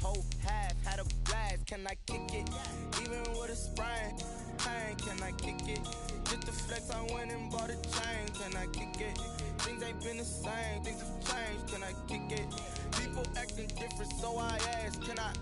whole half, had a blast. Can I kick it? Even with a sprain, pain, can I kick it? Just to flex, I went and bought a chain. Can I kick it? Things ain't been the same, things have changed. Can I kick it? People acting different, so I ask, can I?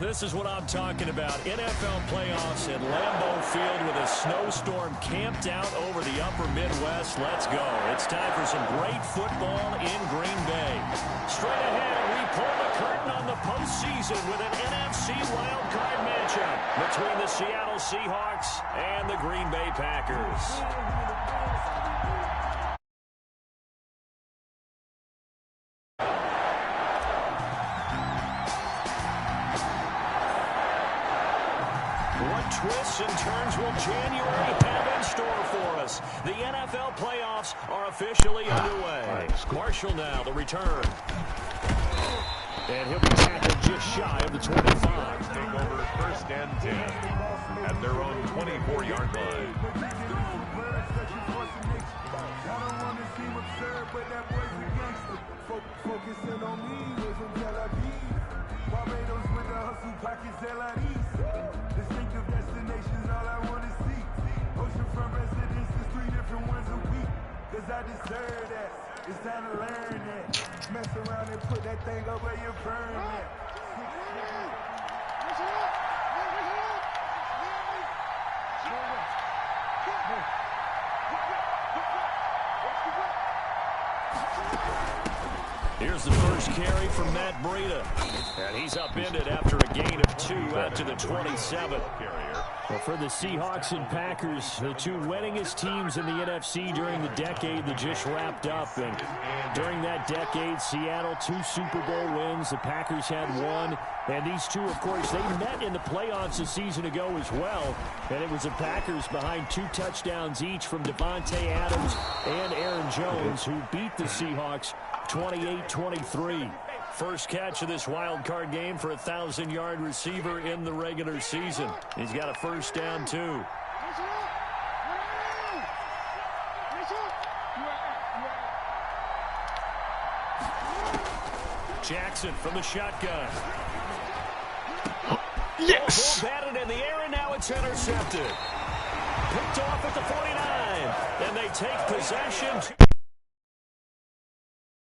This is what I'm talking about. NFL playoffs at Lambeau Field with a snowstorm camped out over the upper Midwest. Let's go. It's time for some great football in Green Bay. Straight ahead, we pull the curtain on the postseason with an NFC wildcard matchup between the Seattle Seahawks and the Green Bay Packers. Twists and turns will January have in store for us. The NFL playoffs are officially underway. Marshall now, the return. And he'll be tackled just shy of the 25. Take over first and 10 at their own 24-yard line. Focusing on me, we're from Tel Aviv. Barbados with the hustle pockets, distinctive destinations, all I want to see. Oceanfront residences, 3 different ones a week. Cause I deserve that. It's time to learn that. Mess around and put that thing up where you burn that. Here's the first carry from Matt Breida. And he's upended after a gain of 2 out to the 27. Well, for the Seahawks and Packers, the two winningest teams in the NFC during the decade that just wrapped up. And during that decade, Seattle 2 Super Bowl wins. The Packers had 1. And these two, of course, they met in the playoffs a season ago as well. And it was the Packers behind 2 touchdowns each from Devontae Adams and Aaron Jones who beat the Seahawks 28-23. First catch of this wild card game for a 1,000-yard receiver in the regular season. He's got a first down, too. Jackson from the shotgun. Yes! Ball batted in the air, and now it's intercepted. Picked off at the 49. And they take possession.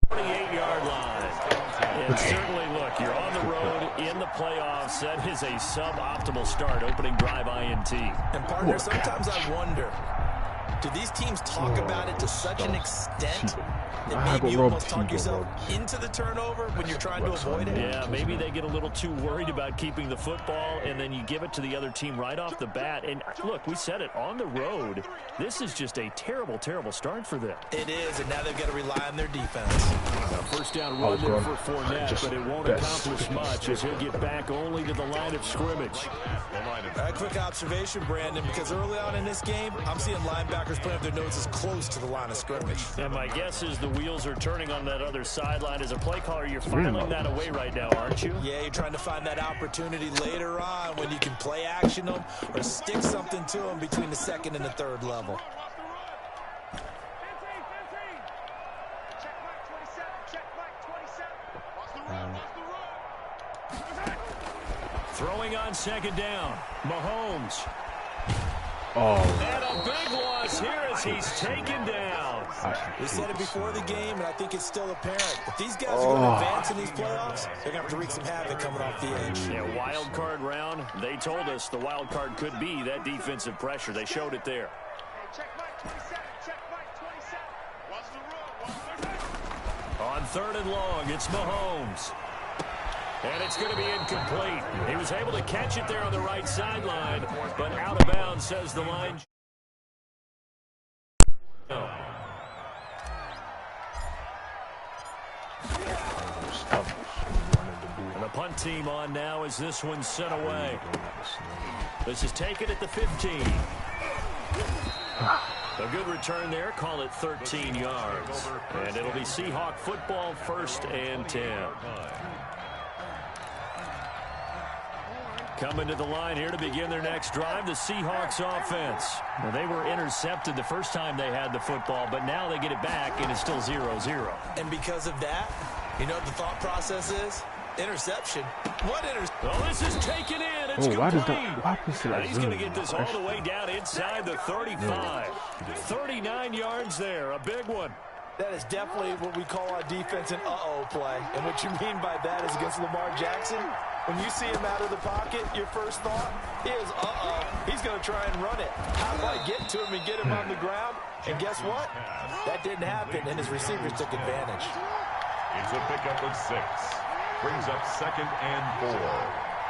28-yard line. And certainly, look, you're on the road in the playoffs. That is a suboptimal start, opening drive INT. And, partner, sometimes I wonder, do these teams talk about it to such an extent that maybe you almost talk yourself into the turnover when you're trying to avoid it? Yeah, maybe they get a little too worried about keeping the football, and then you give it to the other team right off the bat. And, look, we said it, on the road, this is just a terrible, terrible start for them. It is, and now they've got to rely on their defense. First down run there for Fournette, but it won't accomplish much as he'll get back only to the line of scrimmage. A quick observation, Brandon, because early on in this game, I'm seeing linebackers putting up their noses close to the line of scrimmage. And my guess is the wheels are turning on that other sideline. As a play caller, you're filing that away right now, aren't you? Yeah, you're trying to find that opportunity later on when you can play action them or stick something to them between the second and the third level. Throwing on second down, Mahomes. Oh. And a big loss here as he's taken down. We said it before the game, and I think it's still apparent. If these guys are going to advance in these playoffs, they're going to have to wreak some havoc coming off the edge. Yeah, wild card round. They told us the wild card could be that defensive pressure. They showed it there. On 3rd and long, it's Mahomes. And it's going to be incomplete. He was able to catch it there on the right sideline, but out of bounds, says the line. And the punt team on now as this one's sent away. This is taken at the 15. A good return there. Call it 13 yards. And it'll be Seahawk football, 1st and 10. Coming to the line here to begin their next drive, the Seahawks offense. Well, they were intercepted the first time they had the football, but now they get it back, and it's still 0-0. And because of that, you know what the thought process is? Interception. What interception? Oh, this is taken in. It's complete. Why is that He's going to get this all the way down inside the 35. 39 yards there. A big one. That is definitely what we call our defense an uh-oh play. And what you mean by that is against Lamar Jackson, when you see him out of the pocket, your first thought is, uh-oh, he's going to try and run it. How do I get to him and get him on the ground? And guess what? That didn't happen, and his receivers took advantage. It's a pickup of 6. Brings up 2nd and 4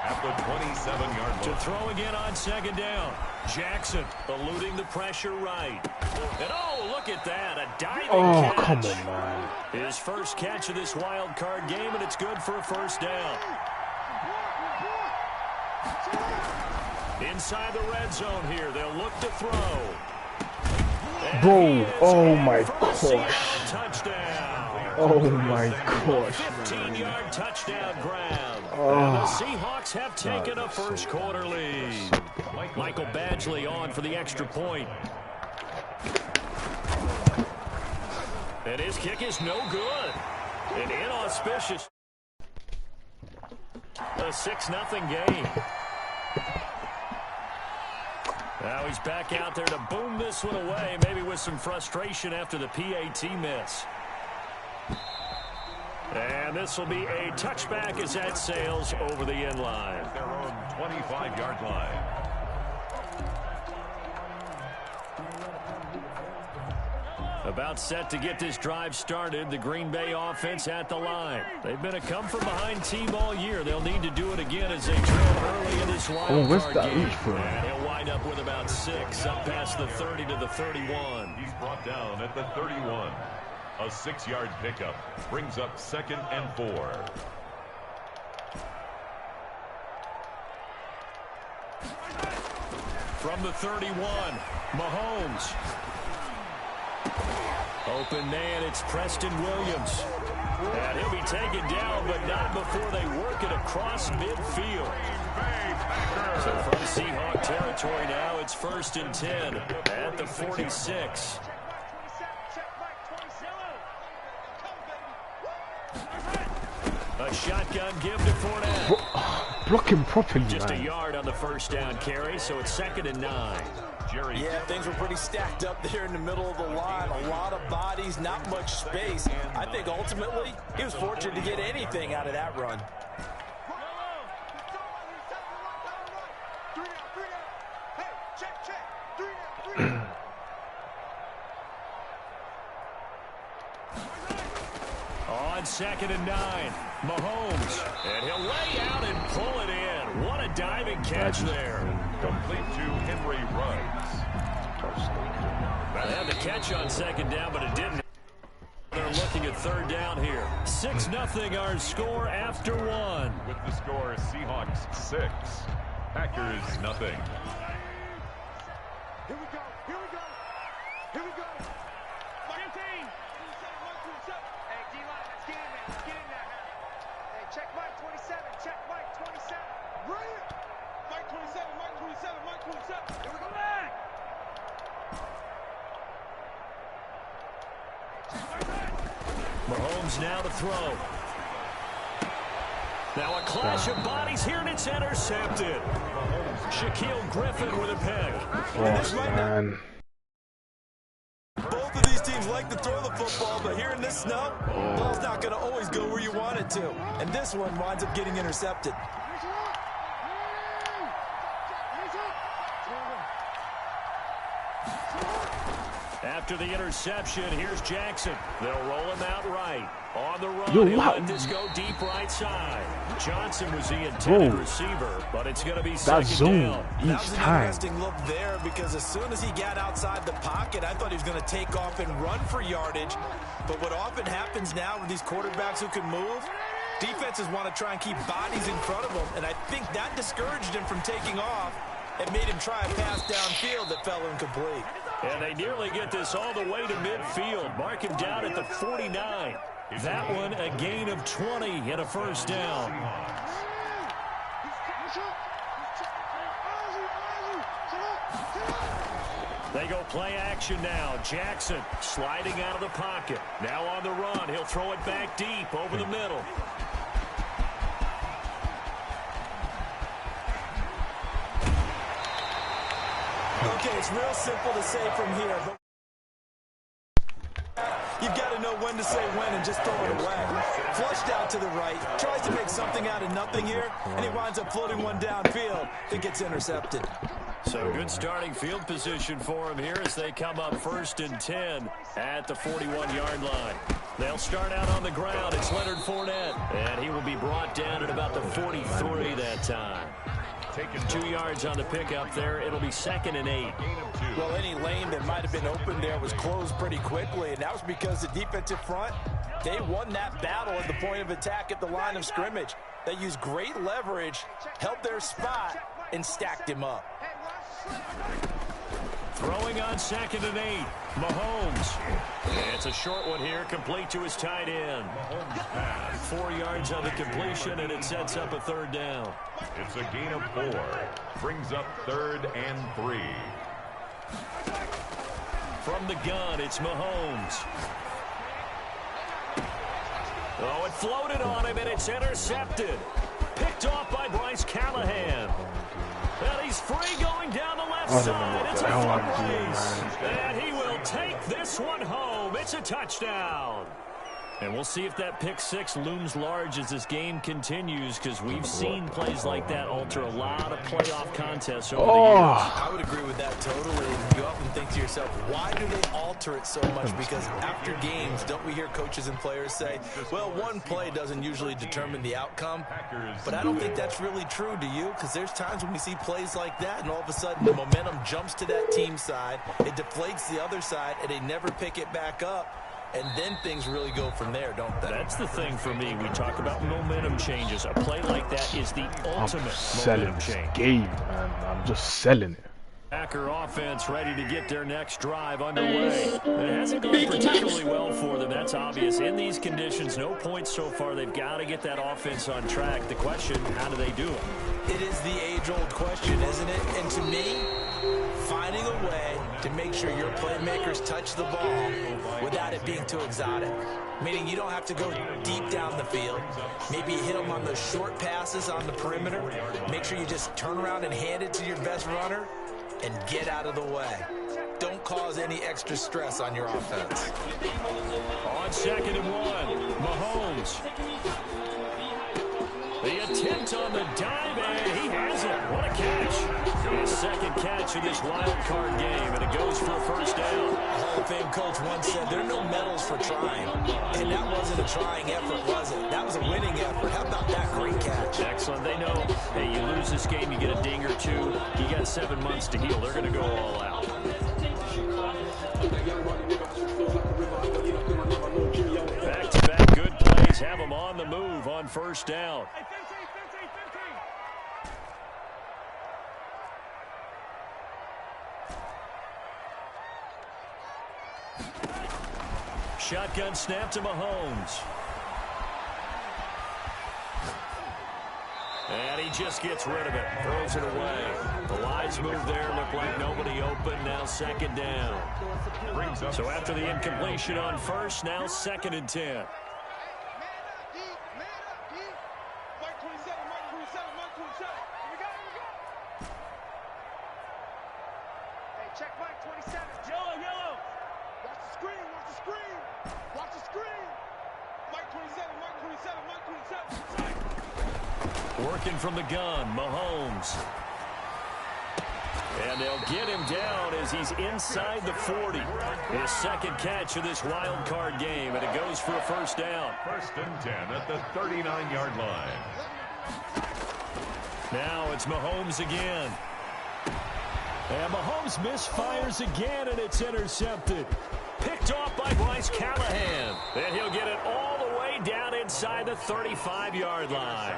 at the 27-yard line. To throw again on 2nd down. Jackson eluding the pressure right. And oh, look at that. A diving catch. Come on, man. His first catch of this wild card game, and it's good for a 1st down. Inside the red zone here. They'll look to throw. Bro, oh my gosh. Touchdown. Oh my gosh. 15-yard touchdown grab. And the Seahawks have taken a first quarter lead. Michael Badgley on for the extra point. And his kick is no good. An inauspicious. A 6-0 game. Now he's back out there to boom this one away, maybe with some frustration after the PAT miss. And this will be a touchback as that sails over the end line. Their own 25-yard line. About set to get this drive started, the Green Bay offense at the line. They've been a come-from-behind team all year. They'll need to do it again as they trail early in this wild card game. And he'll wind up with about 6, up past the 30 to the 31. He's brought down at the 31. A 6-yard pickup brings up 2nd and 4. From the 31, Mahomes. Open man, it's Preston Williams. And he'll be taken down, but not before they work it across midfield. So from Seahawk territory now, it's 1st and 10 at the 46. A shotgun give to Fournette. Block him properly, Just man. a yard on the 1st down carry, so it's 2nd and 9. Yeah, things were pretty stacked up there in the middle of the line. A lot of bodies, not much space. I think ultimately he was fortunate to get anything out of that run. On 2nd and 9, Mahomes. And he'll lay out and pull it in. What a diving catch there. Complete to Henry Ruggs. They had the catch on 2nd down, but it didn't. They're looking at 3rd down here. 6-0 our score after 1. With the score, Seahawks 6, Packers nothing. Here we go. Here we go. Here we go. 15. Hey, D-line, let's get in there. Let's get in there. Hey, check Mike 27. Check Mike 27. Right. Mike 27. Mike 27. Mike 27. Here we go. Back. Mahomes now to throw. Now a clash of bodies here, and it's intercepted. Shaquille Griffin with a pick. Man. Both of these teams like to throw the football, but here in this snow, the ball's not going to always go where you want it to. And this one winds up getting intercepted. After the interception, here's Jackson. They'll roll him out right. On the run, Yo, he'll wow. let this go deep right side. Johnson was the intended receiver, but it's going to be That second zone down. That each was an time. interesting look there because as soon as he got outside the pocket, I thought he was going to take off and run for yardage. But what often happens now with these quarterbacks who can move, defenses want to try and keep bodies in front of them, and I think that discouraged him from taking off and made him try a pass downfield that fell incomplete. And they nearly get this all the way to midfield. Mark him down at the 49. That one a gain of 20 and a first down. They go play action now. Jackson sliding out of the pocket. Now on the run. He'll throw it back deep over the middle. Okay, it's real simple to say from here, but you've got to know when to say when and just throw it away. Flushed out to the right, tries to make something out of nothing here, and he winds up floating one downfield that gets intercepted. So good starting field position for him here as they come up 1st and 10 at the 41-yard line. They'll start out on the ground. It's Leonard Fournette, and he will be brought down at about the 43 that time. 2 yards on the pickup there. It'll be 2nd and 8. Well, any lane that might have been open there was closed pretty quickly, and that was because the defensive front, they won that battle at the point of attack at the line of scrimmage. They used great leverage, held their spot, and stacked him up. Throwing on 2nd and 8. Mahomes. It's a short one here, complete to his tight end. 4 yards on the completion, and it sets up a 3rd down. It's a gain of 4. Brings up 3rd and 3. From the gun, it's Mahomes. Oh, it floated on him, and it's intercepted. Picked off by Bryce Callahan. And he's free going down the left side. It's a foot race. And he will take this one home. It's a touchdown. And we'll see if that pick six looms large as this game continues, because we've seen plays like that alter a lot of playoff contests over the years. I would agree with that totally. You often think to yourself, why do they alter it so much? Because after games, don't we hear coaches and players say, well, one play doesn't usually determine the outcome. But I don't think that's really true, do you? Because there's times when we see plays like that, and all of a sudden the momentum jumps to that team side, it deflates the other side, and they never pick it back up. And then things really go from there, don't they? That's the thing for me. We talk about momentum changes. A play like that is the ultimate momentum change. Game, man. I'm just selling it. Packer offense ready to get their next drive underway. It hasn't gone particularly well for them. That's obvious. In these conditions, no points so far. They've got to get that offense on track. The question, how do they do it? It is the age-old question, isn't it? And to me, finding a way to make sure your playmakers touch the ball without it being too exotic. Meaning you don't have to go deep down the field. Maybe hit them on the short passes on the perimeter. Make sure you just turn around and hand it to your best runner and get out of the way. Don't cause any extra stress on your offense. On 2nd and 1, Mahomes. The attempt on the dive, and he has it. What a catch. His second catch in this wild card game, and it goes for a first down. A Hall of Fame coach once said, there are no medals for trying. And that wasn't a trying effort, was it? That was a winning effort. How about that great catch? Excellent. They know, hey, you lose this game, you get a ding or two. You got 7 months to heal. They're going to go all out. Back-to-back good plays have them on the move on first down. Shotgun snap to Mahomes. And he just gets rid of it. Throws it away. The lines move there. Look like nobody open. Now 2nd down. So after the incompletion on first, now 2nd and 10. Check Mike 27. Yellow, yellow. Watch the screen, watch the screen. Watch the screen. Mike 27, Mike 27, Mike 27. Working from the gun, Mahomes. And they'll get him down as he's inside the 40. His second catch of this wild card game, and it goes for a first down. 1st and 10 at the 39-yard line. Now it's Mahomes again. And Mahomes misfires again, and it's intercepted. Picked off by Bryce Callahan. And he'll get it all the way down inside the 35-yard line.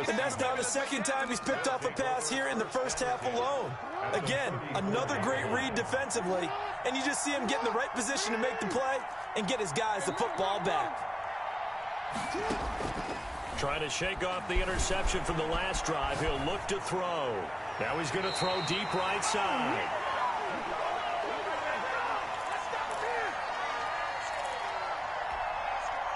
And that's now the second time he's picked off a pass here in the first half alone. Again, another great read defensively, and you just see him get in the right position to make the play and get his guys the football back. Trying to shake off the interception from the last drive. He'll look to throw. Now he's going to throw deep right side.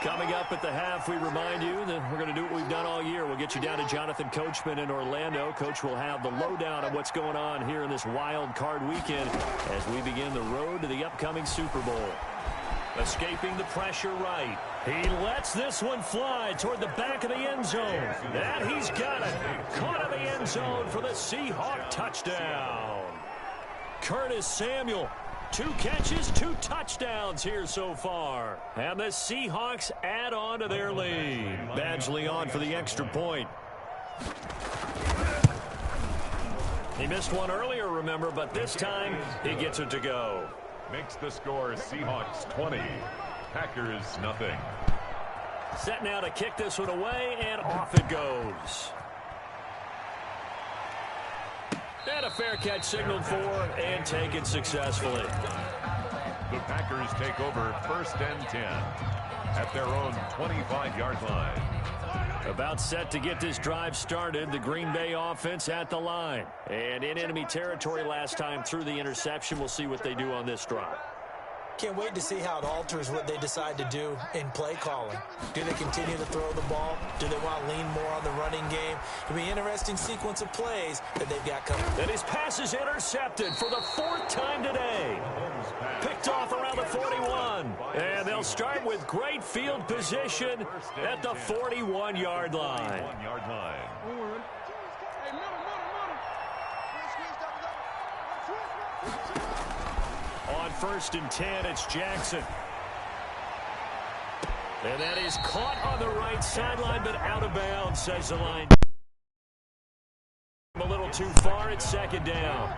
Coming up at the half, we remind you that we're going to do what we've done all year. We'll get you down to Jonathan Coachman in Orlando. Coach will have the lowdown on what's going on here in this wild card weekend as we begin the road to the upcoming Super Bowl. Escaping the pressure right. He lets this one fly toward the back of the end zone. And he's got it. Caught in the end zone for the Seahawk touchdown. Curtis Samuel. 2 catches, 2 touchdowns here so far. And the Seahawks add on to their lead. Badgley on for the extra point. He missed one earlier, remember, but this time he gets it to go. Makes the score Seahawks 20, Packers nothing. Set now to kick this one away, and off it goes. And a fair catch signaled for and taken successfully. The Packers take over 1st and 10 at their own 25-yard line. About set to get this drive started. The Green Bay offense at the line. And in enemy territory last time through the interception. We'll see what they do on this drive. Can't wait to see how it alters what they decide to do in play calling. Do they continue to throw the ball? Do they want to lean more on the running game? It'll be an interesting sequence of plays that they've got coming. And his pass is intercepted for the 4th time today. Picked off around the 41. And they'll start with great field position at the 41-yard line. On 1st and 10, it's Jackson. And that is caught on the right sideline, but out of bounds, says the line. A little too far, it's 2nd down.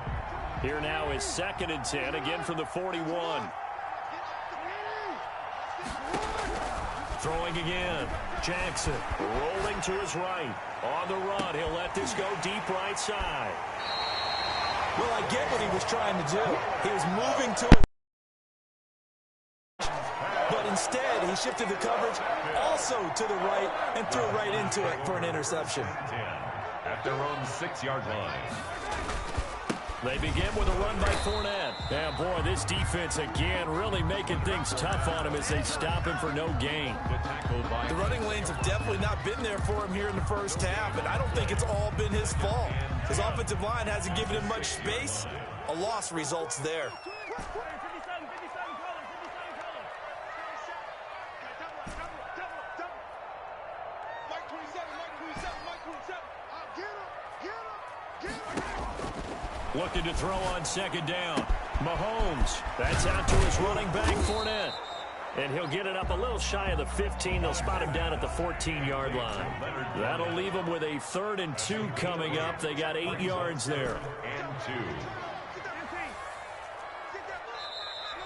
Here now is 2nd and 10, again from the 41. Throwing again. Jackson rolling to his right. On the run, he'll let this go deep right side. Well, I get what he was trying to do. He was moving to it. But instead, he shifted the coverage also to the right and threw right into it for an interception. At their own 6-yard line. They begin with a run by Fournette. And boy, this defense again really making things tough on him as they stop him for no gain. The running lanes have definitely not been there for him here in the first half, and I don't think it's all been his fault. His offensive line hasn't given him much space. A loss results there. Looking to throw on 2nd down. Mahomes. That's out to his running back, Fournette. And he'll get it up a little shy of the 15. They'll spot him down at the 14-yard line. That'll leave him with a 3rd and 2 coming up. They got 8 yards there.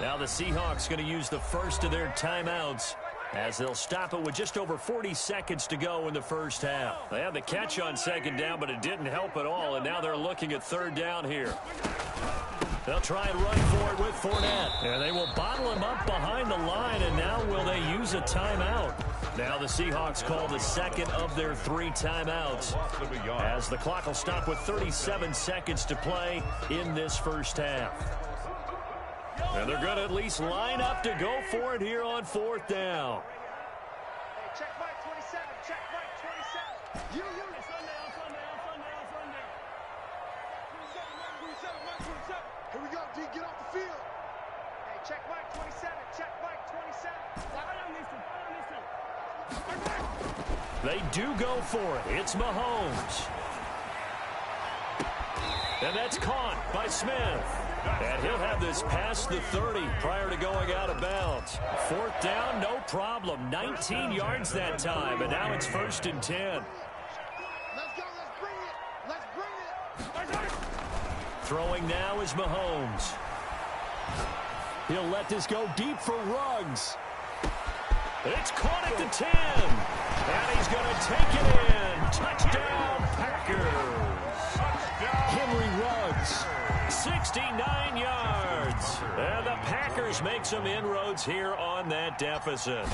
Now the Seahawks going to use the first of their timeouts as they'll stop it with just over 40 seconds to go in the first half. They had the catch on 2nd down, but it didn't help at all, and now they're looking at 3rd down here. They'll try and run for it with Fournette. And they will bottle him up behind the line, and now will they use a timeout? Now the Seahawks call the 2nd of their 3 timeouts as the clock will stop with 37 seconds to play in this first half. And they're going to at least line up to go for it here on 4th down. Hey, check Mike 27. Check Mike 27. Here we go, D. Get off the field. Hey, check Mike 27. Check Mike 27. They do go for it. It's Mahomes. And that's caught by Smith. And he'll have this past the 30 prior to going out of bounds. 4th down, no problem. 19 yards that time, and now it's 1st and 10. Let's go. Let's bring it. Let's bring it. Throwing now is Mahomes. He'll let this go deep for Ruggs. It's caught at the 10. And he's going to take it in. Touchdown, Packers. Henry Ruggs, 69 yards. And the Packers make some inroads here on that deficit.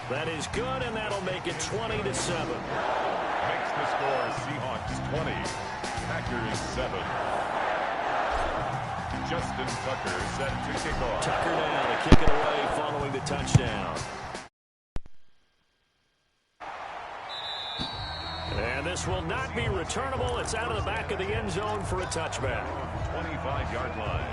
That is good, and that'll make it 20-7. Makes the score Seahawks 20, Packers 7. Justin Tucker set to kick off. Tucker now to kick it away following the touchdown. And this will not be returnable. It's out of the back of the end zone for a touchback. 25-yard line.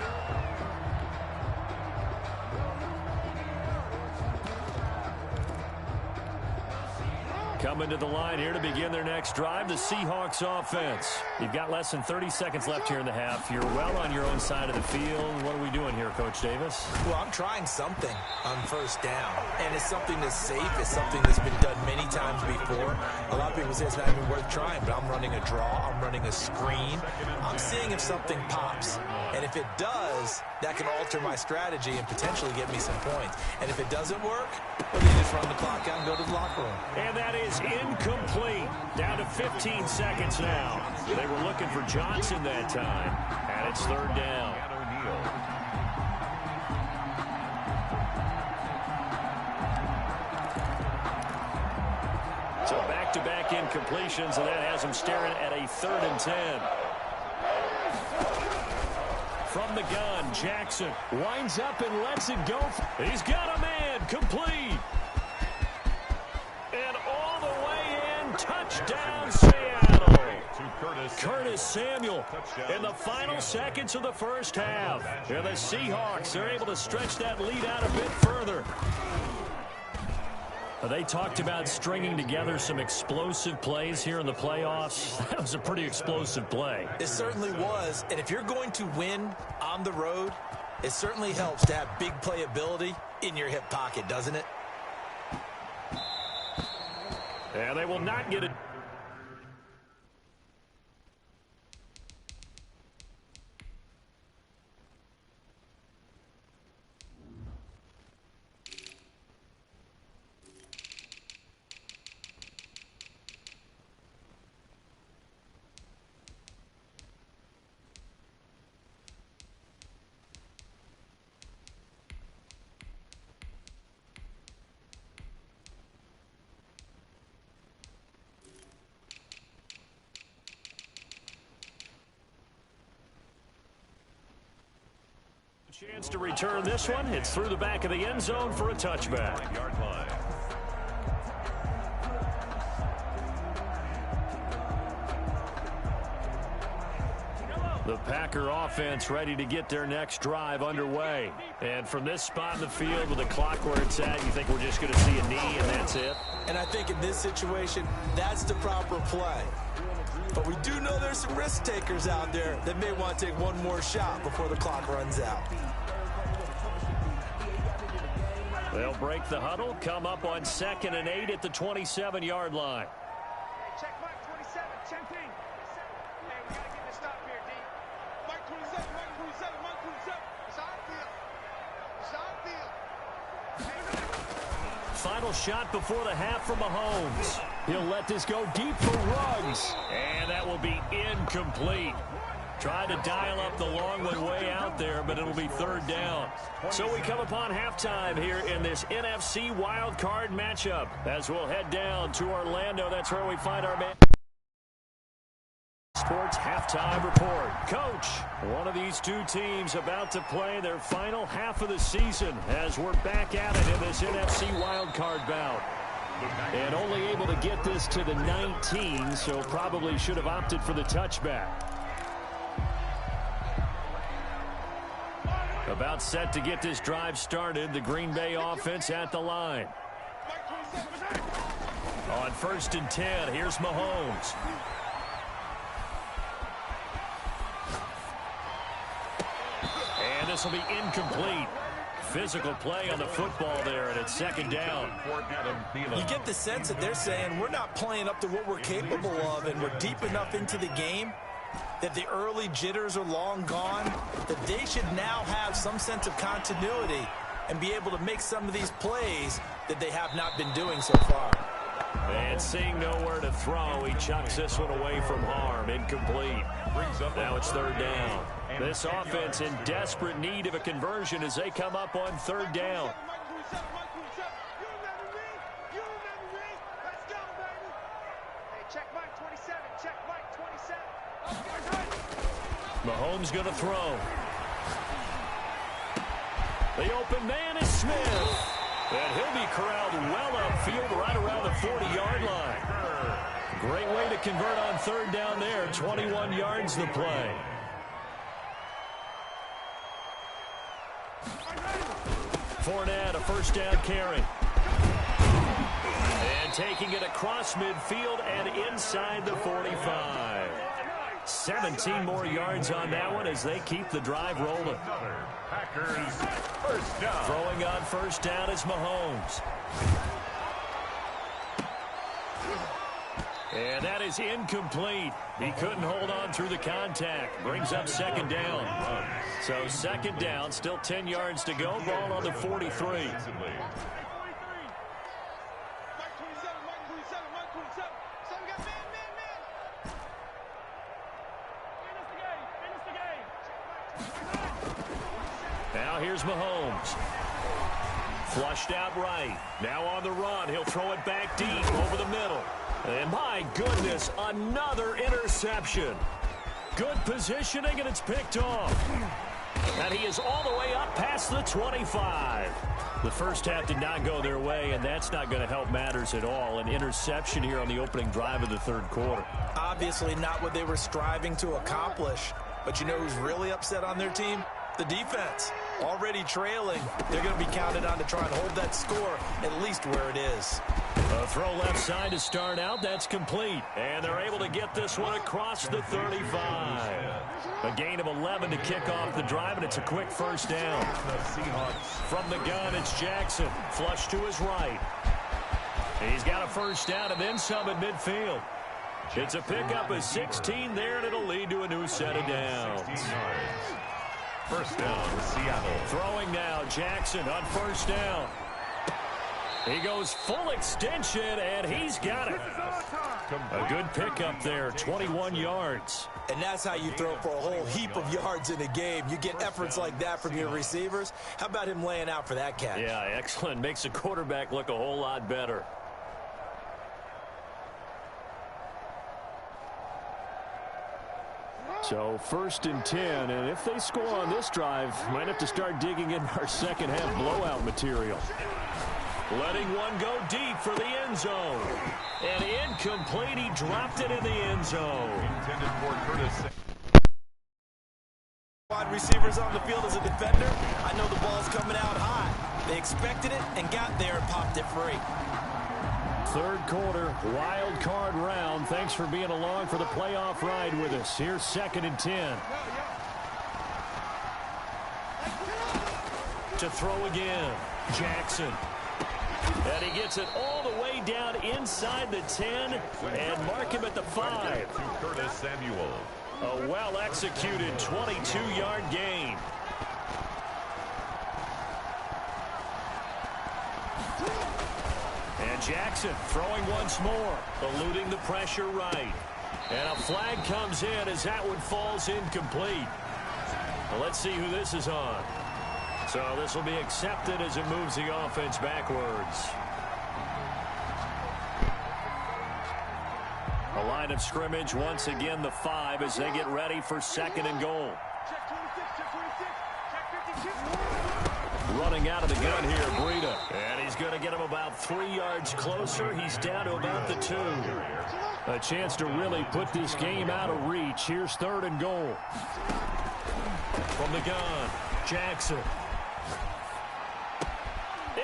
Coming to the line here to begin their next drive, the Seahawks offense. You've got less than 30 seconds left here in the half. You're well on your own side of the field. What are we doing here, Coach Davis? Well, I'm trying something on 1st down, and it's something that's safe. It's something that's been done many times before. A lot of people say it's not even worth trying, but I'm running a draw. I'm running a screen. I'm seeing if something pops, and if it does, that can alter my strategy and potentially get me some points. And if it doesn't work, well, then just run the clock out and go to the locker room. And that is incomplete. Down to 15 seconds now. They were looking for Johnson that time, and it's 3rd down. So back-to-back incompletions, and that has him staring at a 3rd and 10. From the gun, Jackson winds up and lets it go. He's got a man, complete. And all the way in, touchdown Seattle. Curtis Samuel in the final seconds of the first half. And the Seahawks are able to stretch that lead out a bit further. They talked about stringing together some explosive plays here in the playoffs. That was a pretty explosive play. It certainly was. And if you're going to win on the road, it certainly helps to have big playability in your hip pocket, doesn't it? And they will not get it. Chance to return this one. It's through the back of the end zone for a touchback. Yard line. The Packer offense ready to get their next drive underway. And from this spot in the field with the clock where it's at, you think we're just going to see a knee and that's it? And I think in this situation, that's the proper play. But we do know there's some risk takers out there that may want to take one more shot before the clock runs out. They'll break the huddle, come up on 2nd and 8 at the 27-yard line. Hey, check Mike 27, 10 ping. Hey, we got to get this stop here, D. Mike 27, Mike 27, Mike 27. It's our field. It's our field. Final shot before the half from Mahomes. He'll let this go deep for Ruggs. And that will be incomplete. Tried to dial up the long one way out there, but it'll be 3rd down. So we come upon halftime here in this NFC wildcard matchup. As we'll head down to Orlando, that's where we find our man. Sports halftime report. Coach, one of these two teams about to play their final half of the season as we're back at it in this NFC wildcard bout. And only able to get this to the 19, so probably should have opted for the touchback. About set to get this drive started, the Green Bay offense at the line. On 1st and 10, here's Mahomes. this will be incomplete. Physical play on the football there, and it's second down. You get the sense that they're saying we're not playing up to what we're capable of, and we're deep enough into the game that the early jitters are long gone, that they should now have some sense of continuity and be able to make some of these plays that they have not been doing so far. And seeing nowhere to throw, he chucks this one away from harm. Incomplete. Now it's third down. This offense in desperate need of a conversion as they come up on third down. Mahomes going to throw. The open man is Smith. And he'll be corralled well upfield right around the 40-yard line. Great way to convert on third down there. 21 yards the play. Fournette, a first down carry. And taking it across midfield and inside the 45. 17 more yards on that one as they keep the drive rolling. Packers first down. Throwing on first down is Mahomes. And that is incomplete. He couldn't hold on through the contact. Brings up second down. So second down, still 10 yards to go. Ball on the 43. Now here's Mahomes. Flushed out right. Now on the run. He'll throw it back deep over the middle. And my goodness, another interception. Good positioning, and it's picked off. And he is all the way up past the 25. The first half did not go their way, and that's not going to help matters at all. An interception here on the opening drive of the third quarter. Obviously not what they were striving to accomplish. But you know who's really upset on their team? The defense. Already trailing. They're going to be counted on to try and hold that score at least where it is. A throw left side to start out. That's complete. And they're able to get this one across the 35. A gain of 11 to kick off the drive, and it's a quick first down. From the gun, it's Jackson. Flush to his right. He's got a first down and then some at midfield. It's a pickup of 16 there, and it'll lead to a new set of downs. First down, Seattle. Throwing now, Jackson on first down. He goes full extension, and he's got it. A good pickup there, 21 yards. And that's how you throw for a whole heap of yards in a game. You get efforts like that from your receivers. How about him laying out for that catch? Yeah, excellent. Makes the quarterback look a whole lot better. So first and 10, and if they score on this drive, might have to start digging in our second half blowout material. Letting one go deep for the end zone. And incomplete, he dropped it in the end zone. Intended for Curtis. Wide receivers on the field as a defender. I know the ball's coming out high. They expected it and got there and popped it free. Third quarter, wild card round. Thanks for being along for the playoff ride with us. Here's second and 10. To throw again, Jackson. And he gets it all the way down inside the 10 and mark him at the 5. To Curtis Samuel. A well-executed 22-yard gain. And Jackson throwing once more, eluding the pressure right. And a flag comes in as that one falls incomplete. Well, let's see who this is on. So this will be accepted as it moves the offense backwards. A line of scrimmage, once again the 5 as they get ready for second and goal. Running out of the gun here, Breida. And he's going to get him about 3 yards closer. He's down to about the 2. A chance to really put this game out of reach. Here's third and goal. From the gun, Jackson.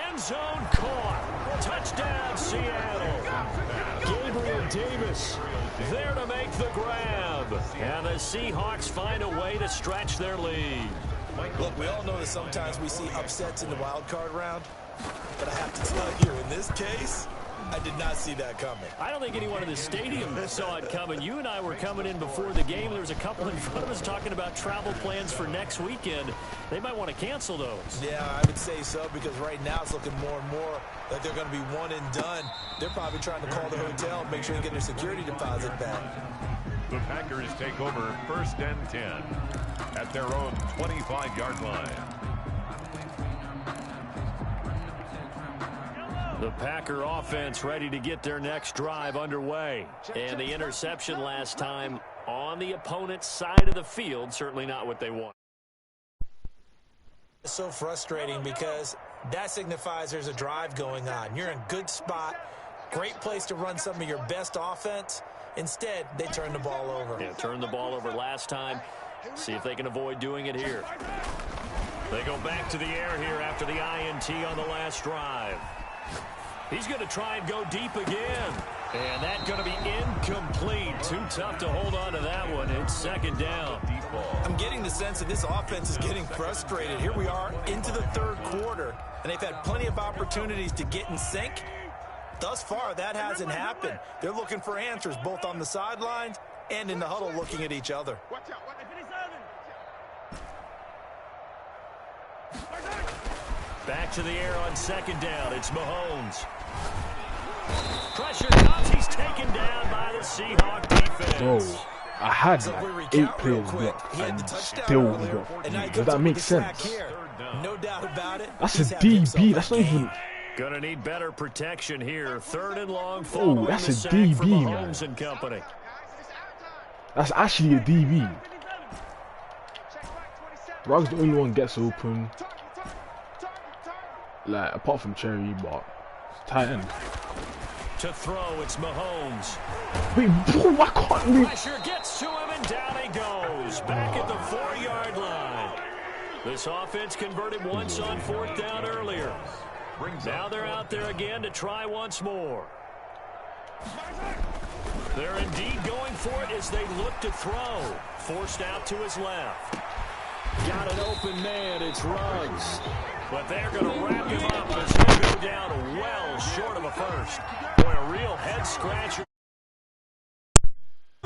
End zone caught. Touchdown, Seattle. Gabriel Davis there to make the grab. And the Seahawks find a way to stretch their lead. Look, we all know that sometimes we see upsets in the wild card round, but I have to tell you, in this case, I did not see that coming. I don't think anyone in the stadium saw it coming. You and I were coming in before the game. There was a couple in front of us talking about travel plans for next weekend. They might want to cancel those. Yeah, I would say so, because right now it's looking more and more like they're going to be one and done. They're probably trying to call the hotel, make sure they get their security deposit back. The Packers take over 1st and 10 at their own 25-yard line. The Packer offense ready to get their next drive underway. And the interception last time on the opponent's side of the field, certainly not what they want. It's so frustrating because that signifies there's a drive going on. You're in a good spot, great place to run some of your best offense. Instead, they turn the ball over. Yeah, turned the ball over last time. See if they can avoid doing it here. They go back to the air here after the INT on the last drive. He's going to try and go deep again. And that's going to be incomplete. Too tough to hold on to that one. It's 2nd down. I'm getting the sense that this offense is getting frustrated. Here we are into the 3rd quarter, and they've had plenty of opportunities to get in sync. Thus far, that hasn't happened. They're looking for answers both on the sidelines and in the huddle looking at each other. Back to the air on 2nd down. It's Mahomes. Pressure comes. He's taken down by the Seahawks defense. Bro, I had like 8 players blocked and still got. Does that make sense? No doubt about it. That's a DB. That's not even. Gonna need better protection here. 3rd and long. Oh, that's a DB, man. And company. That's actually a DB. Ruggs the only one gets open. Like, apart from Cherry, but tight end. To throw, it's Mahomes. Wait, bro, why can't we? Pressure gets to him, and down he goes. Back at the 4-yard line. This offense converted once on 4th down earlier. Now they're out there again to try once more. They're indeed going for it as they look to throw. Forced out to his left. Got an open man. It's Ruggs. But they're going to wrap him up as they go down well short of a first. Boy, a real head-scratcher.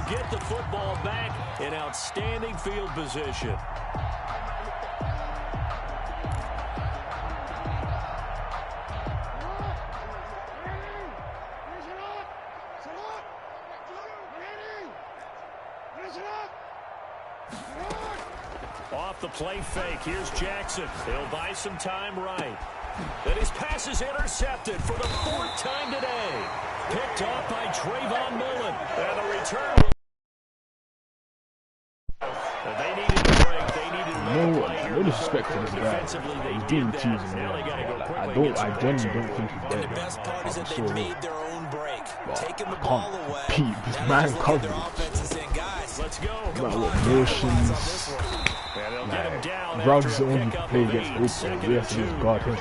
Get the football back in outstanding field position. Off the play fake, here's Jackson. He'll buy some time right. And his pass is intercepted for the 4th time today. Picked off by Trayvon Mullen. And the return. They needed a break. They needed no disrespect to this guy. He's being cheesy, man. I genuinely don't think he's dead. The best part is that they made their own break. Taking the I ball can't away. compete. This man coverage. Guys, let's go. Man, what motions. Like, Ruggs only play against open. We have to just guard him.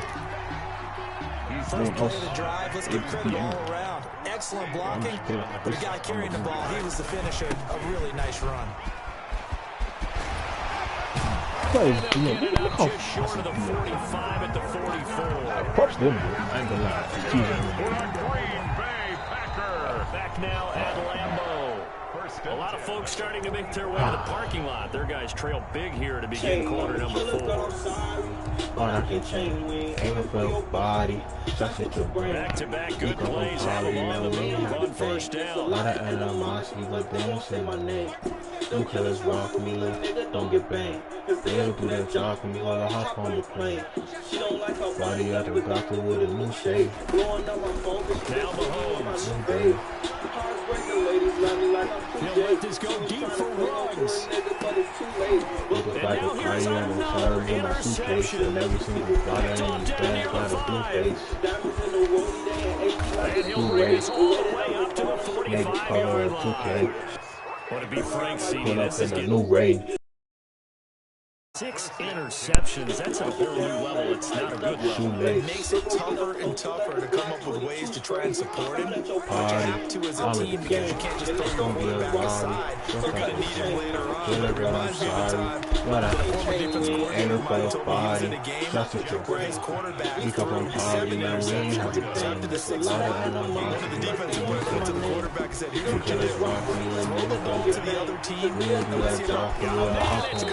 First play of the drive, let's give credit all around. Excellent blocking, but the guy carrying the ball, he was the finisher. A really nice run. Look how short of the 45 at the 44. Props them, I ain't gonna lie. Green Bay Packer. Back now at Lambeau. A lot of folks starting to make their way to the parking lot. Their guys trail big here to begin quarter number 4. Back-to-back good plays have them on the move on 1st down. A lot of animosity, but they don't say my name. Them killers walk me, don't get banged. They don't do their job for me while I hop on the plane. Body out the doctor with a new shade. Now Mahomes. He'll let this go deep for Ruggs. And now here's another interception. Topped down near the 5. And he'll bring us all the way up to the 45-yard line. Want to be frank, CD, this is getting 6 interceptions. That's a whole new level. It's not a good level. It makes it tougher and tougher to come up with ways to try and support him. But you have to as a team because you can't just throw him over the backside. You're going to need him later on. But it reminds me of the time the former defense coordinator Mike told me he was in a game where his quarterback threw 7 interceptions, jumped to the 6-yard line. One of the defensive players went to the quarterback and said, here's what you do. Throw the ball to the other team unless you don't got it.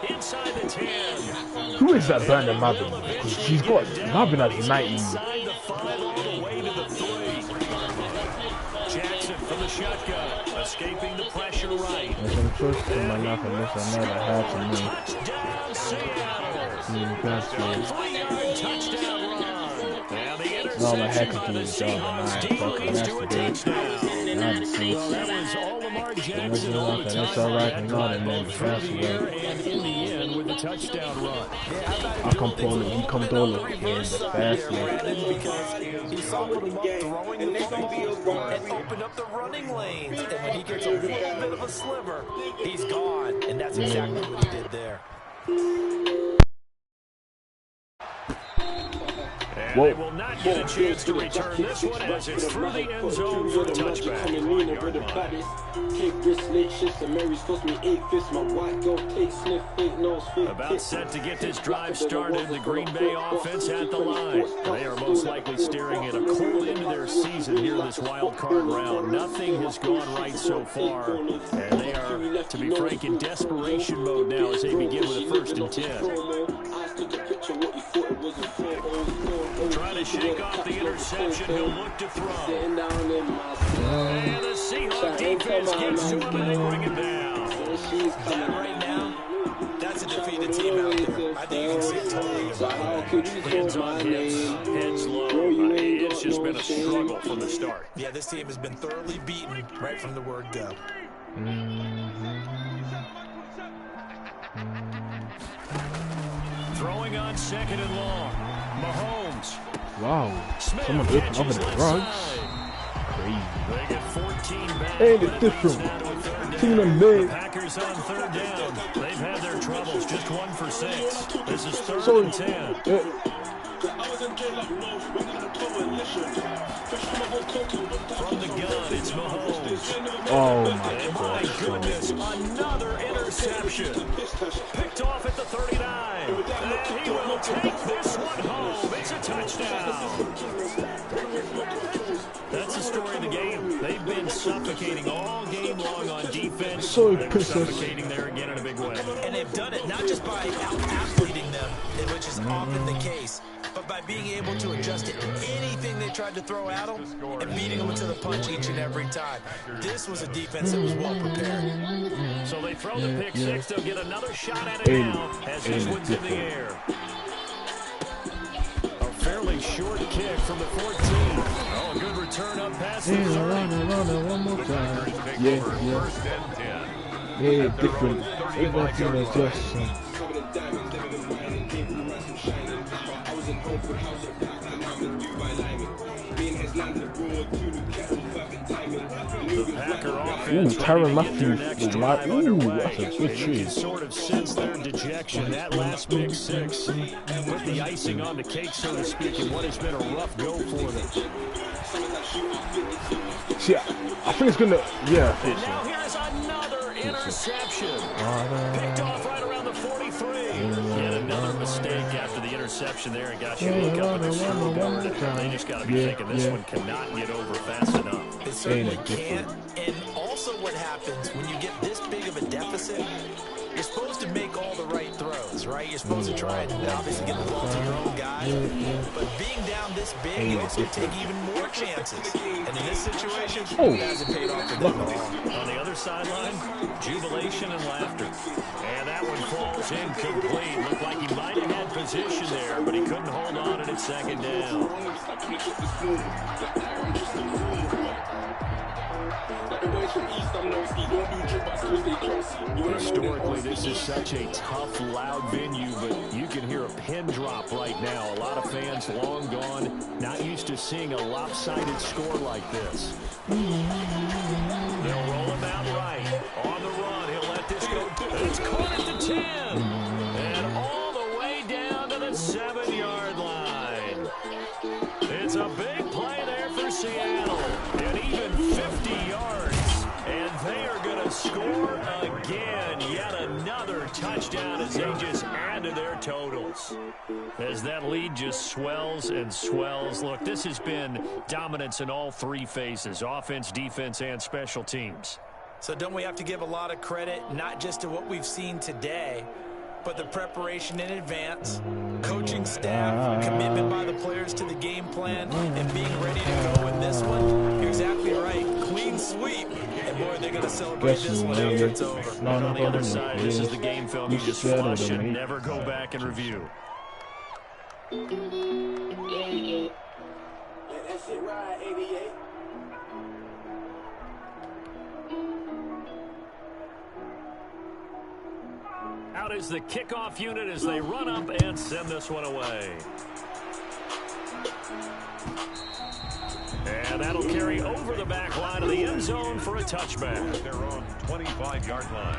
Inside the 10. Who is that Brandon Mavin? Because she's got Mavin at 90. Inside the 5 all the way to the 3. Jackson from the shotgun, escaping the pressure right. There's some trust in my life unless I know that had to me. Touchdown Seattle. You got to. 3-yard touchdown run. Now the No, my head interception by the could do the job, and Seahawks I deep fucking leads to a yesterday. touchdown. Not the Well, Saints. that was all Lamar Jackson Nothing all the like that. time. It's all right That and drive not, and then both the through pass the away. air and in the end with the touchdown run. I come pulling, he come dollar in the fast lane. Because he softened him up throwing the football and opened up the running lanes. And when he gets a little bit of a sliver, he's gone. And that's exactly what he did there. And they will not get a chance to return this one as it's through the end zone for a touchback. About set to get this drive started, the Green Bay offense at the line. They are most likely staring at a cold end to their season here in this wild card round. Nothing has gone right so far, and they are, to be frank, in desperation mode now as they begin with a 1st and 10. Trying to shake off the interception, he'll look to throw. And the Seahawks defense gets to him and they bring him down. That right now, that's a defeated team out there. I think you can see it totally. Hands on hips, heads low. It's just been a struggle from the start. Yeah, this team has been thoroughly beaten right from the word go. Throwing on 2nd and long. Mahomes. Wow. Smith Someone opened up catches in the left drugs. side. Crazy. They get 14 back. Ain't it different? Team them The big. Packers on 3rd down. They've had their troubles, just 1 for 6. This is 3rd So, and 10. From the gun, it's Mahomes. Oh my And my goodness, another interception. Picked off at the 39. And he will take this one home. It's a touchdown. That's the story of the game. They've been suffocating all game long on defense. So They're pissed off. suffocating there again in a big way. And they've done it not just by out-athleting them, which is often the case, but by being able to adjust to anything they tried to throw at them and beating them to the punch each and every time. This was a defense that was well prepared. So they throw the pick six. They'll get another shot at it now as this one's in the air. A fairly short kick from the 14. Oh, a good return up past the 30. One more time. Take Yeah, over yeah. 1st and 10. Yeah, different. Everything is just. Ooh, Tyrann Matthew. Ooh, that's a good tree. Sort of sense their dejection. That last pick six put the icing on the cake, so to speak, in what has been a rough go for them. See, I think it's gonna. Yeah, I And think now so. here's another interception. Picked off right around the 43. Yet another mistake after the interception there and got you to look up at the scoreboard. They just got to be thinking this one cannot get over fast enough. It certainly can't. And also what happens when you get this big of a deficit, you're supposed to make all the right throws, right? You're supposed to try and obviously get the ball to your own guy. But being down this big, you also take even more chances. And in this situation, it hasn't paid off for them at all. On the other sideline, jubilation and laughter. And that one falls incomplete. Looked like he might have had position there, but he couldn't hold on and it's 2nd down. Historically, this is such a tough, loud venue, but you can hear a pin drop right now. A lot of fans long gone, not used to seeing a lopsided score like this. They'll roll him out right. On the run, he'll let this go. It's caught at the 10. touchdown as they just add to their totals. As that lead just swells and swells. Look, this has been dominance in all three phases, offense, defense, and special teams. So don't we have to give a lot of credit, not just to what we've seen today, but the preparation in advance, coaching staff, commitment by the players to the game plan, and being ready to go in this one? You're exactly right. Clean sweep. And boy, they're going to celebrate this one after it's over. And on the other side, this is the game film you just flush and never go back and review. That's it, right, 88. Out is the kickoff unit as they run up and send this one away. And that'll carry over the back line of the end zone for a touchback. Their own 25-yard line.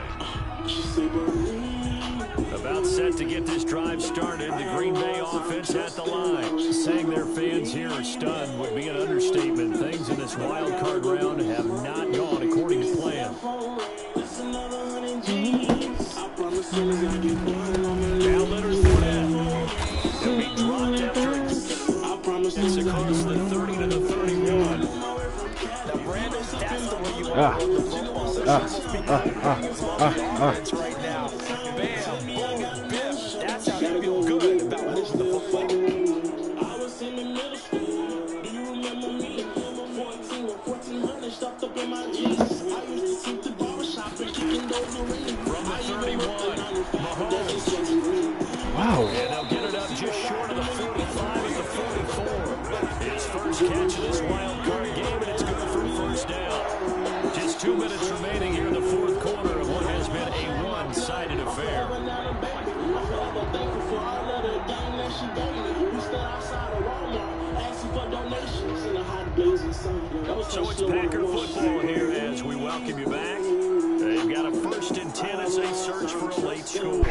About set to get this drive started. The Green Bay offense at the line. Saying their fans here are stunned would be an understatement. Things in this wild card round have not gone according to plan. Now Leonard Fournette. He'll be dropped after it's across the 30 to the 31. Now, Brandon, that's the way you want to run the football. There's almost people right now. Bam, boom, biff. That's how you feel good about moving the football. I was in the middle school. Do you remember me? 14 or 1400 stuffed up in my jeans. I used to keep the barbershop and kicking those arenas. From the 31, Mahomes. Wow. And they'll get it up just short of the 45 at the 44. His first catch of this wild card game, and it's good for a first down. Just 2 minutes remaining here in the fourth quarter of what has been a one-sided affair. So it's Packer football here as we welcome you back. They've got a 1st and 10 as they search for a late score.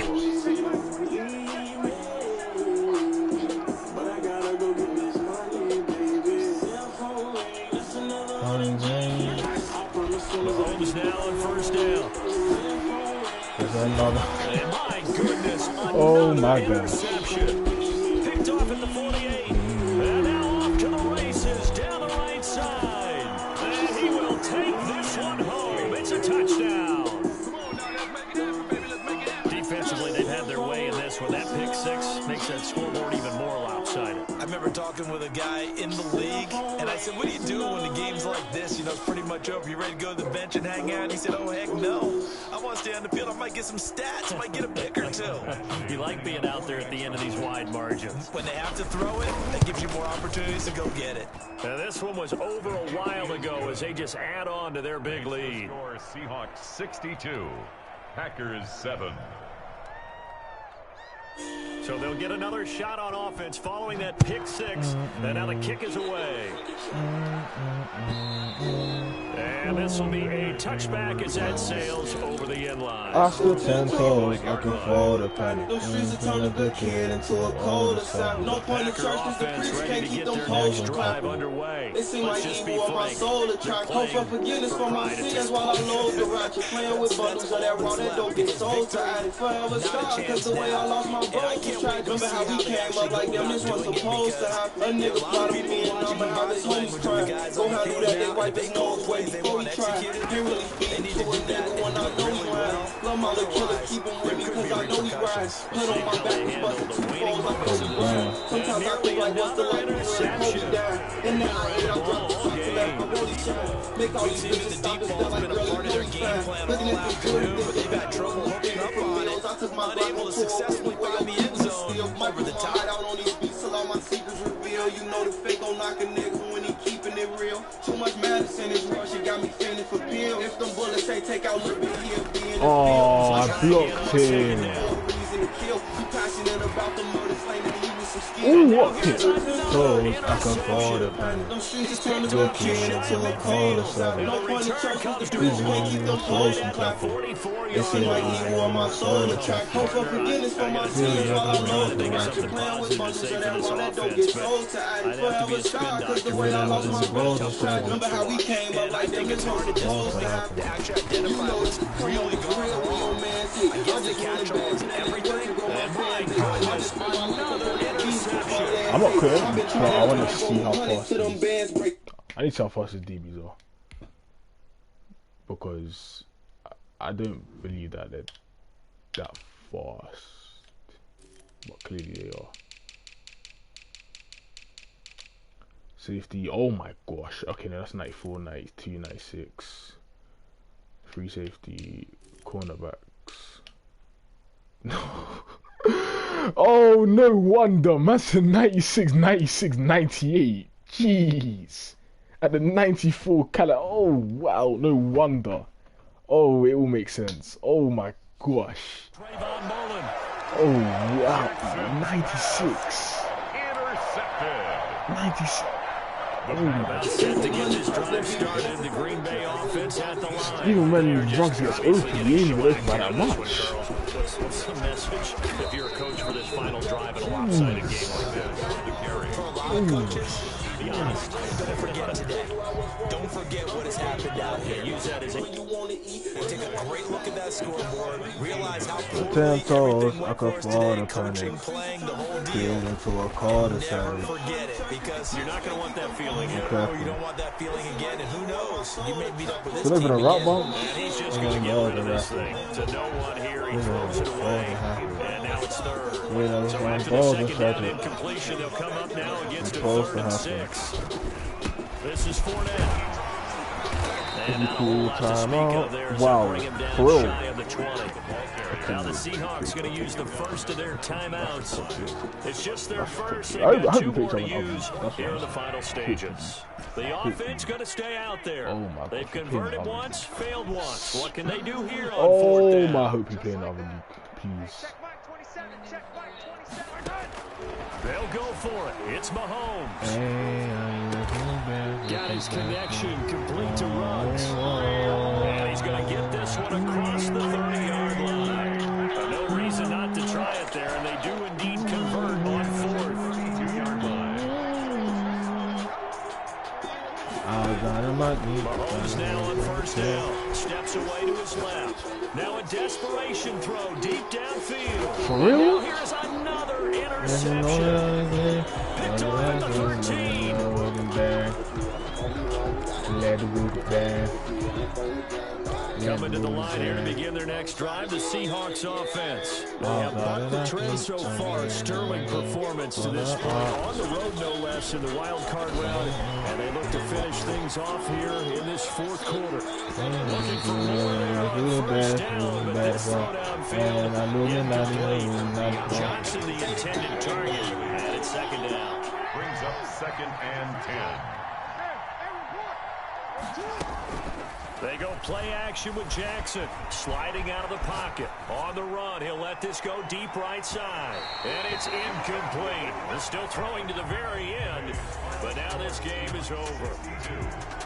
Mahomes now on first down. And my goodness, oh my God. Interception. Picked off at the 48. And now off to the races down the right side. And he will take this one home. It's a touchdown. Defensively, they've had their way in this one. That pick six makes that scoreboard even more lopsided. I remember talking with a guy in the league, and I said, what do you do when the game's like this? You know, it's pretty much over. You ready to go to the bench and hang out? And he said, oh, heck no. I want to stay on the field. I might get some stats. I might get a pick or two. You like being out there at the end of these wide margins. When they have to throw it, that gives you more opportunities to go get it. Now, this one was over a while ago as they just add on to their big lead. Score Seahawks 62, Packers 7. So they'll get another shot on offense following that pick six. And now the kick is away. And this will be a touchback as that sails over the end line. I stood 10 toes, looking for the panic. Those streets are turning the kid into a cold assault. No point in church because the priest can't keep them poles from clapping. It seems like evil on my soul to try. Hope for forgiveness for my sins while I load the ratchet. Playing with bundles of that raw that don't get sold to addict. Forever scarred because the way I lost my voice. Remember how we came up like them, this was supposed to happen. A nigga plotted me and number how they homies cry. Go handle that, they wipe his nose way before he try. Ain't really feeling to a nigga when I know he ride. Love my little killer, keep him with me cause I know he ride. Put on my back, we bustin' 2 foes like Kobe Bryant. Sometimes I think like what's the life when Kobe died. And now I drop the shot to let my body shine. Make all these bitches stop and step like girls in the game. Looking at the good, but they got trouble hooking up on it. Unable to successfully find the end zone. Over the top. Out on these beats till all my secrets reveal. You know the fake gon' knock a nigga when he keeping it real. Too much madness in this world, she got me feeling for pill. If them bullets say take out Lil' Bit, he'll be in the field. Oh, I blocked him. Reason to kill. You passionate about the murder, slain and leaving some skin. Ooh, what? toes, I can fall the planet. Looking into a cold or something. Please make me no solution clapping. They say that even want my soul attracted. Hope for forgiveness for my sins while I know the ratchet. Playing with bundles so that one that don't get sold to act forever shy. Cause the way I love my brothers. Remember how we came up like them, it's hard to choose to happen. Actually identify what's really going on. I guess the catch-all is everything. I'm not quitting, but I want to see how fast I need to see how fast his DBs are. Because I don't believe that they're that fast. But clearly they are. Safety, oh my gosh. Okay, no, that's 94, 92, 96. Free safety, cornerbacks. No. Oh, no wonder. Man said 96, 96, 98. Jeez. At the 94 caliber. Oh, wow. No wonder. Oh, it all makes sense. Oh, my gosh. Oh, wow. 96. Intercepted. 96. Set to get this drive started. The Green Bay offense at the line. Even when Drugs gets open, he ain't even open by that much. What's the message if you're a coach for this final drive in a lopsided game like this? For a lot of coaches, be honest, don't forget today. Don't forget what has happened out here. Use that as when you want to eat. Take a great look at that scoreboard. Realize how poorly everything went for us today. Coaching, playing, the whole deal. Never forget it, because you're not going to want that feeling again. You don't want that feeling again, and who knows? You may meet up with this team again. And he's just going to get rid of this thing. To no one here, he throws it away. And now it's third. So after the second down incompletion, they'll come up now against a 3rd and 6. This is Fournette. And Cool timeout. Wow. For real. Now the Seahawks going to use the first of their timeouts. It's just their first. They've I got hope 2 you more to picked someone use up. here in the final stages. The offense going to stay out there. Oh my They've God, converted pin once, failed once. What can they do here on 4th Oh down? my, I hope you play another league, please. They'll go for it. It's Mahomes. Got his connection complete to Ruggs. And he's going to get this one across the 30-yard line. No reason not to try it there, and they do indeed convert on 4th. 2-yard line. Mahomes now on 1st down. Steps away to his left. Now a desperation throw deep downfield. For real? Now here's another interception. Picked up at the 13. Coming to the line here to begin their next drive, the Seahawks offense. They have bucked the trend so far. Sterling performance to this point. On the road, no less, in the wildcard round. And they look to finish things off here in this 4th quarter. Looking for more on 1st down, but this throwdown failed. Johnson, the intended target, and it's 2nd down. Brings up 2nd and 10. They go play action with Jackson. Sliding out of the pocket. On the run, he'll let this go deep right side. And it's incomplete. They're still throwing to the very end. But now this game is over.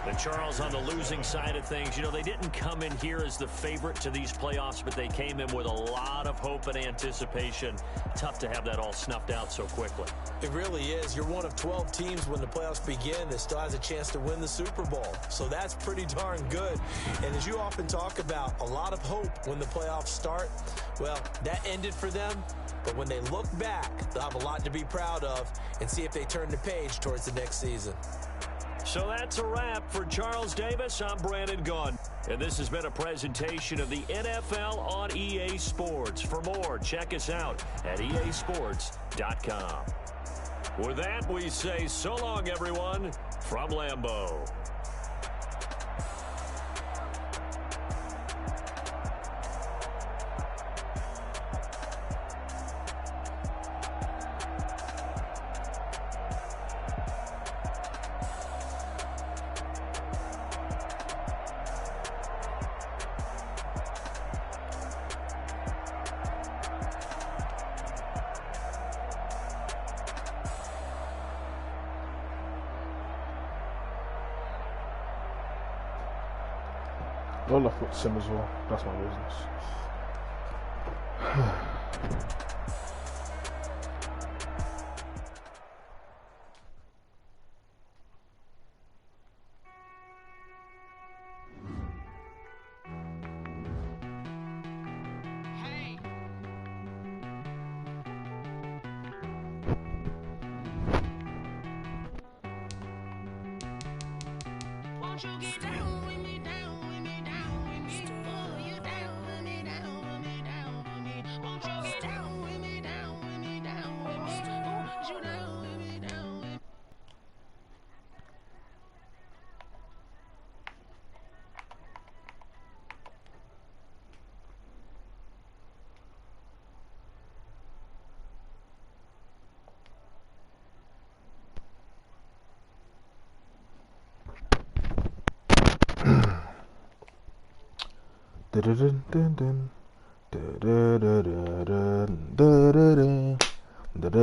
The Charles on the losing side of things. You know, they didn't come in here as the favorite to these playoffs, but they came in with a lot of hope and anticipation. Tough to have that all snuffed out so quickly. It really is. You're one of 12 teams when the playoffs begin that still has a chance to win the Super Bowl. So that's pretty darn good. And as you often talk about, a lot of hope when the playoffs start. Well, that ended for them. But when they look back, they'll have a lot to be proud of and see if they turn the page towards the next season. So that's a wrap for Charles Davis. I'm Brandon Gunn. And this has been a presentation of the NFL on EA Sports. For more, check us out at easports.com. With that, we say so long, everyone, from Lambeau. Well, I've got Sim as well. That's my business. Won't you get down with me, down with me, down with me? Oh, you down with me, down with me, down with me. Won't you get down with me, down with me, down with me? Oh, you down with me, down with me. Dun dun dun dun dun dun dun dun dun dun.